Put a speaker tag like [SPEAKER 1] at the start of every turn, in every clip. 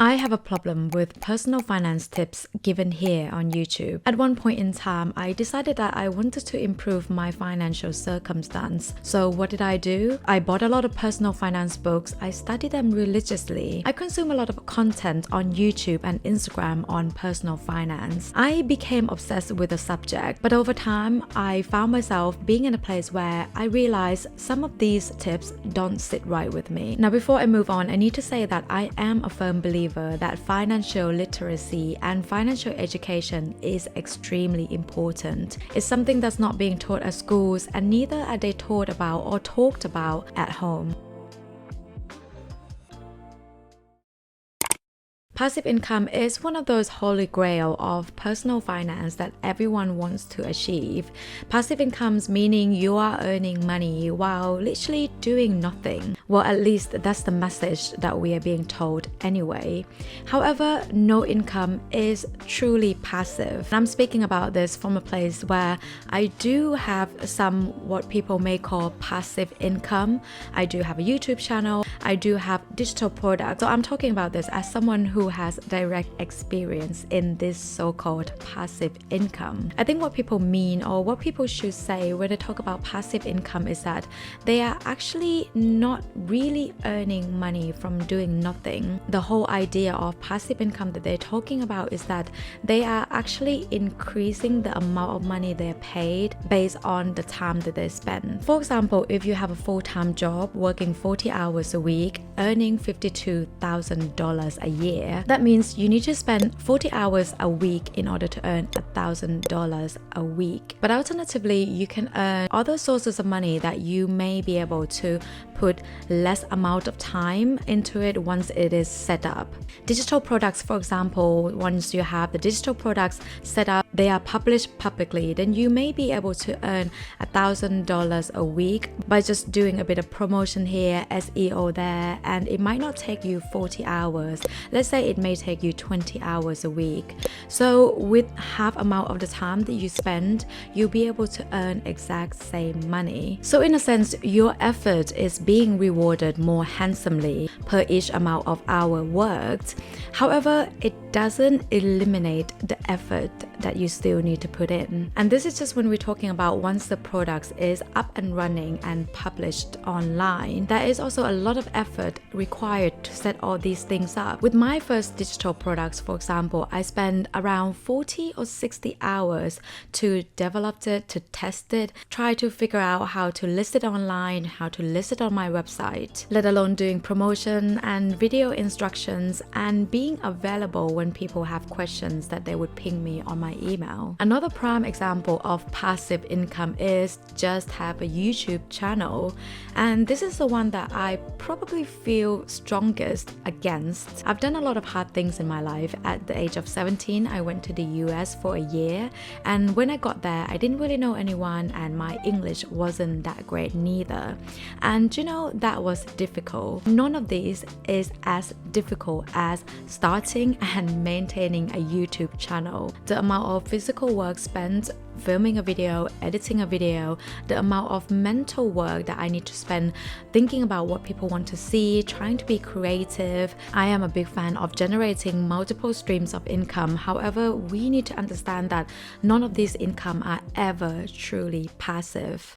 [SPEAKER 1] I have a problem with personal finance tips given here on YouTube. At one point in time, I decided that I wanted to improve my financial circumstance. So what did I do? I bought a lot of personal finance books. I studied them religiously. I consume a lot of content on YouTube and Instagram on personal finance. I became obsessed with the subject, but over time, I found myself being in a place where I realized some of these tips don't sit right with me. Now, before I move on, I need to say that I am a firm believer that financial literacy and financial education is extremely important. It's something that's not being taught at schools, and neither are they taught about or talked about at home. Passive income is one of those holy grail of personal finance that everyone wants to achieve. Passive incomes meaning you are earning money while literally doing nothing. Well, at least that's the message that we are being told anyway. However, no income is truly passive. And I'm speaking about this from a place where I do have some what people may call passive income. I do have a YouTube channel. I do have digital products. So I'm talking about this as someone who has direct experience in this so-called passive income. I think what people mean, or what people should say when they talk about passive income, is that they are actually not really earning money from doing nothing. The whole idea of passive income that they're talking about is that they are actually increasing the amount of money they're paid based on the time that they spend. For example, if you have a full-time job working 40 hours a week, earning $52,000 a year, that means you need to spend 40 hours a week in order to earn $1,000 a week. But alternatively, you can earn other sources of money that you may be able to put less amount of time into it once it is set up. Digital products, for example, once you have the digital products set up, they are published publicly, then you may be able to earn $1,000 a week by just doing a bit of promotion here, SEO there, and it might not take you 40 hours. Let's say it may take you 20 hours a week. So with half amount of the time that you spend, you'll be able to earn exact same money. So in a sense, your effort is being rewarded more handsomely per each amount of hour worked. However, it doesn't eliminate the effort that you still need to put in. And this is just when we're talking about once the product is up and running and published online. There is also a lot of effort required to set all these things up. With my first digital products, for example, I spent around 40 or 60 hours to develop it, to test it, try to figure out how to list it online, how to list it on my website, let alone doing promotion and video instructions and being available when people have questions that they would ping me on my email. Another prime example of passive income is just have a YouTube channel, and this is the one that I probably feel strongest against. I've done a lot of hard things in my life. At the age of 17, I went to the US for a year, and when I got there, I didn't really know anyone and my English wasn't that great neither. And you know, that was difficult. None of these is as difficult as starting and maintaining a YouTube channel. The amount of physical work spent filming a video, editing a video, the amount of mental work that I need to spend thinking about what people want to see, trying to be creative. I am a big fan of generating multiple streams of income. However, we need to understand that none of these income are ever truly passive.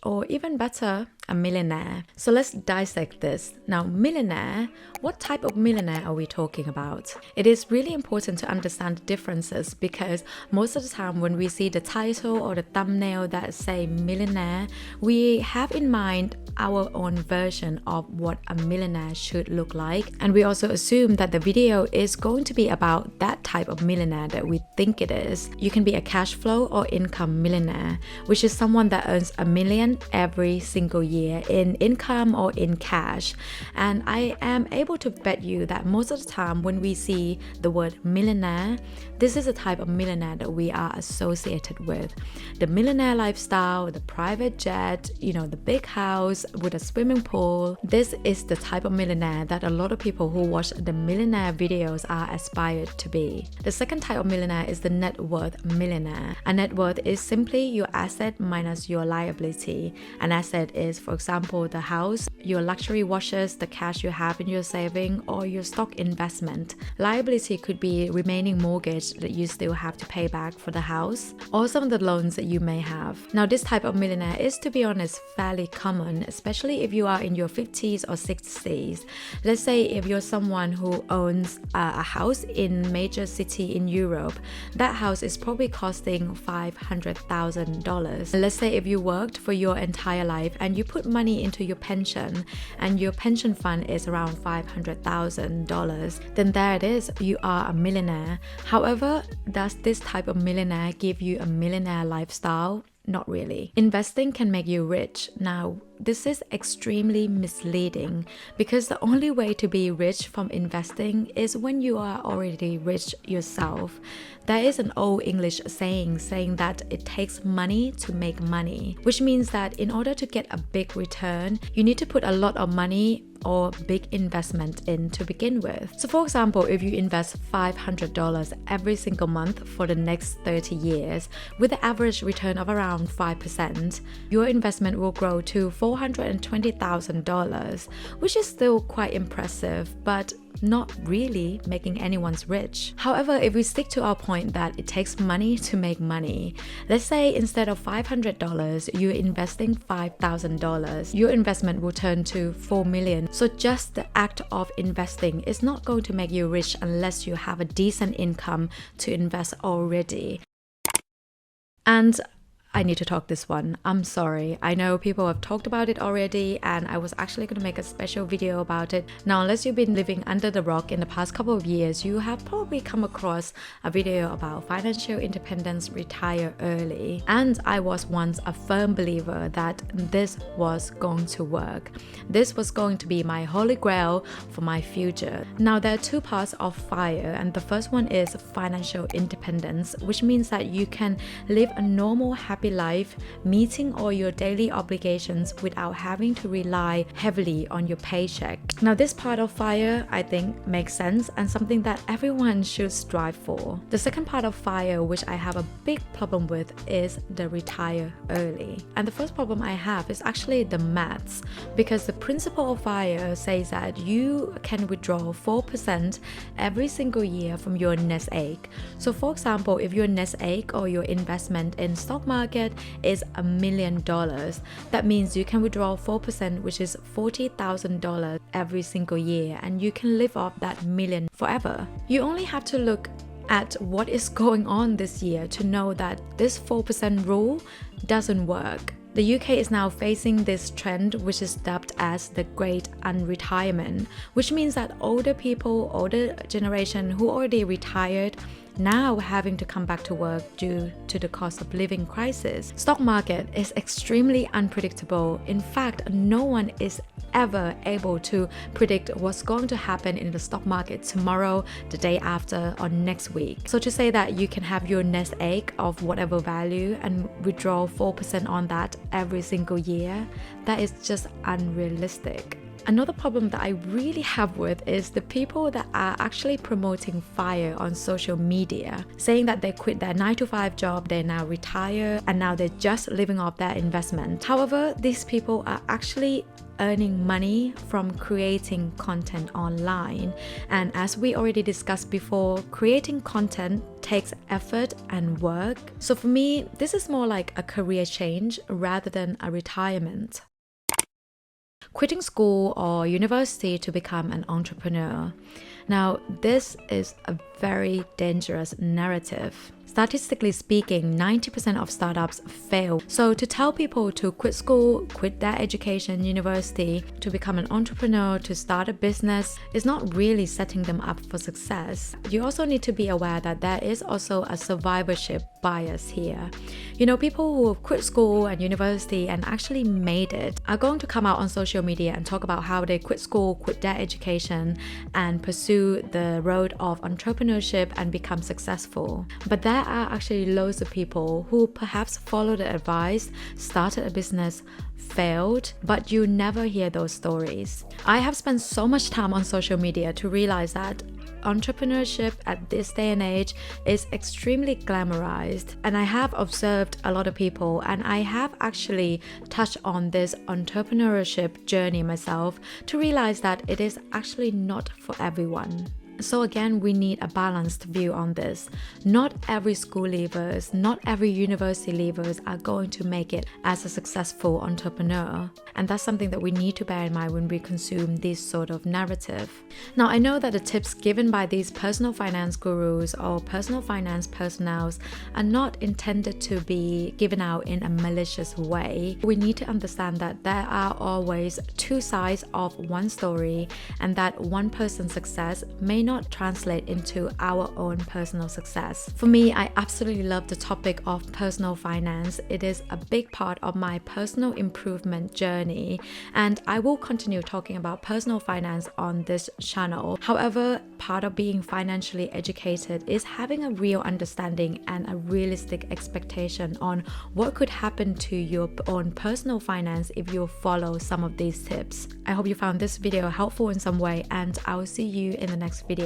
[SPEAKER 1] Or even better, a millionaire. So let's dissect this. Now, millionaire, what type of millionaire are we talking about? It is really important to understand the differences, because most of the time when we see the title or the thumbnail that say millionaire, we have in mind our own version of what a millionaire should look like, and we also assume that the video is going to be about that type of millionaire that we think it is. You can be a cash flow or income millionaire, which is someone that earns $1 million every single year in income or in cash. And I am able to bet you that most of the time when we see the word millionaire, this is a type of millionaire that we are associated with. The millionaire lifestyle, the private jet, you know, the big house, with a swimming pool. This is the type of millionaire that a lot of people who watch the millionaire videos are aspired to be. The second type of millionaire is the net worth millionaire. A net worth is simply your asset minus your liability. An asset is, for example, the house, your luxury watches, the cash you have in your saving, or your stock investment. Liability could be remaining mortgage that you still have to pay back for the house, or some of the loans that you may have. Now, this type of millionaire is, to be honest, fairly common, especially if you are in your 50s or 60s. Let's say if you're someone who owns a house in major city in Europe, that house is probably costing $500,000. Let's say if you worked for your entire life and you put money into your pension and your pension fund is around $500,000, then there it is, you are a millionaire. However, does this type of millionaire give you a millionaire lifestyle? Not really. Investing can make you rich. Now, this is extremely misleading because the only way to be rich from investing is when you are already rich yourself. There is an old English saying that it takes money to make money, which means that in order to get a big return, you need to put a lot of money or big investment in to begin with. So for example, if you invest $500 every single month for the next 30 years with an average return of around 5%, your investment will grow to $420,000, which is still quite impressive, but not really making anyone's rich. However, if we stick to our point that it takes money to make money, let's say instead of $500, you're investing $5,000, your investment will turn to $4 million. So just the act of investing is not going to make you rich unless you have a decent income to invest already. And I need to talk this one. I'm sorry. I know people have talked about it already, and I was actually going to make a special video about it. Now, unless you've been living under the rock in the past couple of years, you have probably come across a video about financial independence, retire early. And I was once a firm believer that this was going to work. This was going to be my holy grail for my future. Now, there are two parts of FIRE, and the first one is financial independence, which means that you can live a normal, happy life, meeting all your daily obligations without having to rely heavily on your paycheck. Now, this part of FIRE, I think, makes sense and something that everyone should strive for. The second part of FIRE, which I have a big problem with, is the retire early. And the first problem I have is actually the maths, because the principle of FIRE says that you can withdraw 4% every single year from your nest egg. So for example, if your nest egg or your investment in stock market is $1 million, that means you can withdraw 4%, which is $40,000 every single year, and you can live off that million forever. You only have to look at what is going on this year to know that this 4% rule doesn't work. The UK is now facing this trend, which is dubbed as the Great Unretirement, which means that older people, older generation who already retired, now having to come back to work due to the cost of living crisis. Stock market is extremely unpredictable. In fact, no one is ever able to predict what's going to happen in the stock market tomorrow, the day after, or next week. So to say that you can have your nest egg of whatever value and withdraw 4% on that every single year, that is just unrealistic. Another problem that I really have with is the people that are actually promoting FIRE on social media, saying that they quit their 9-to-5 job, they now retire, and now they're just living off their investment. However, these people are actually earning money from creating content online. And as we already discussed before, creating content takes effort and work. So for me, this is more like a career change rather than a retirement. Quitting school or university to become an entrepreneur. Now, this is a very dangerous narrative. Statistically speaking, 90% of startups fail. So to tell people to quit school, quit their education, university, to become an entrepreneur, to start a business, is not really setting them up for success. You also need to be aware that there is also a survivorship bias here. You know, people who have quit school and university and actually made it are going to come out on social media and talk about how they quit school, quit their education, and pursue the road of entrepreneurship and become successful. But there there are actually loads of people who perhaps followed the advice, started a business, failed, but you never hear those stories. I have spent so much time on social media to realize that entrepreneurship at this day and age is extremely glamorized, and I have observed a lot of people, and I have actually touched on this entrepreneurship journey myself to realize that it is actually not for everyone. So again, we need a balanced view on this. Not every school leavers, not every university leavers are going to make it as a successful entrepreneur. And that's something that we need to bear in mind when we consume this sort of narrative. Now, I know that the tips given by these personal finance gurus or personal finance personnels are not intended to be given out in a malicious way. We need to understand that there are always two sides of one story, and that one person's success may not translate into our own personal success. For me, I absolutely love the topic of personal finance. It is a big part of my personal improvement journey, and I will continue talking about personal finance on this channel. However, part of being financially educated is having a real understanding and a realistic expectation on what could happen to your own personal finance if you follow some of these tips. I hope you found this video helpful in some way, and I will see you in the next video.